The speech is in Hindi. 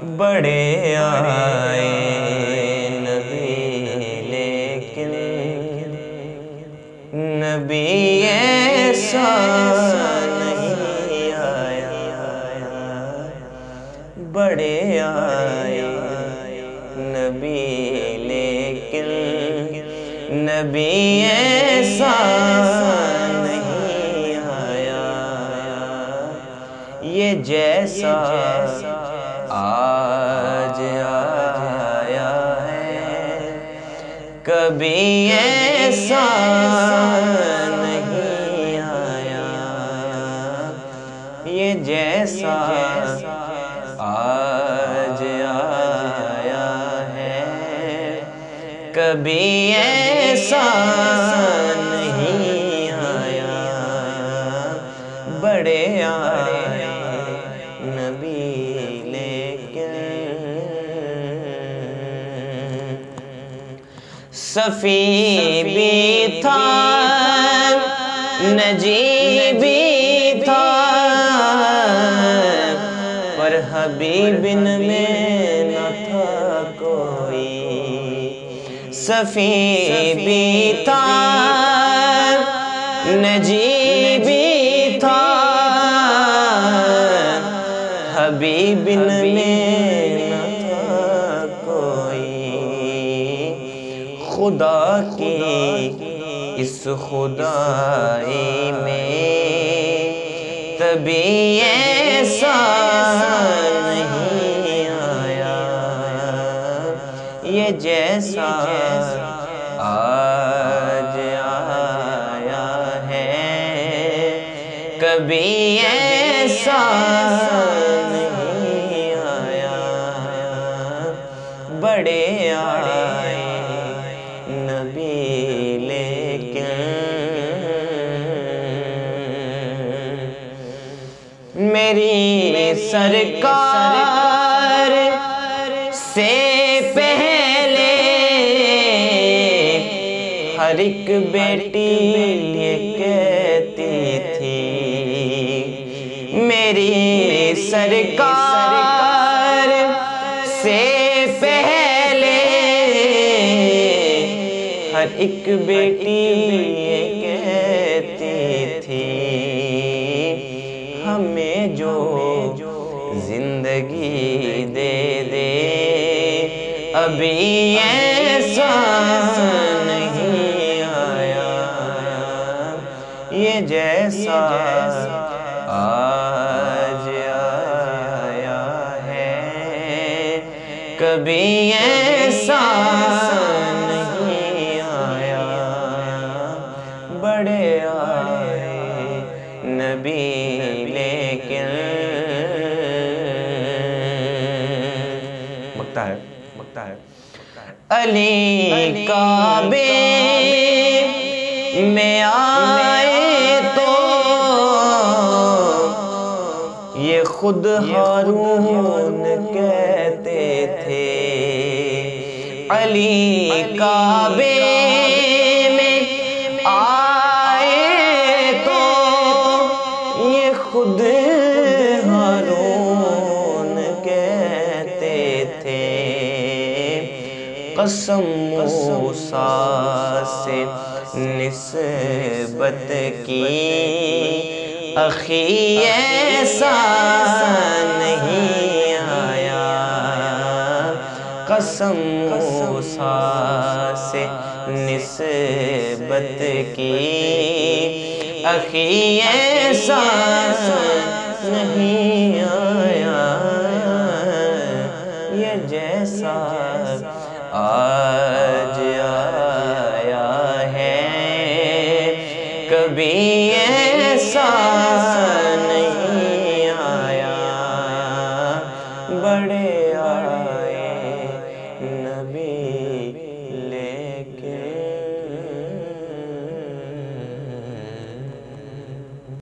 बड़े आए नबी लेकिन नबी ऐसा नहीं आया। बड़े आए नबी लेकिन नबी ऐसा नहीं आया। ये जैसा आज आया है कभी ऐसा नहीं आया। ये जैसा आज आया है कभी ऐसा नहीं आया। बड़े आए नबी सफ़ी भी था नजी भी था पर हबीबिन में न था कोई। सफ़ी भी था नजी भी था हबीबिन में न था कोई। खुदा की इस खुदाई में तभी ऐसा नहीं आया। ये जैसा आज आया है कभी ऐसा नहीं आया। बड़े आए नबी लेकिन मेरी सरकार से पहले हर एक बेटी ये कहती थी। मेरी सरकार से पहले हर एक बेटी ये कहती थी हमें जो जिंदगी दे दे अभी ऐसा नहीं आया। ये जैसा आज आया है कभी ऐसा नहीं आया। बड़े आए नबी लेकिन मकता है अली काबे में आए तो ये खुद हारून कहते थे। अली काबे में आए तो ये खुद हारून कहते थे। कसम मूसा से निस्बत की अखी ऐसा नहीं आया। कसम मूसा से निस्बत की अखी ऐसा नहीं आया। ये जैसा आज आया है कभी ऐसा नहीं आया। बड़े आए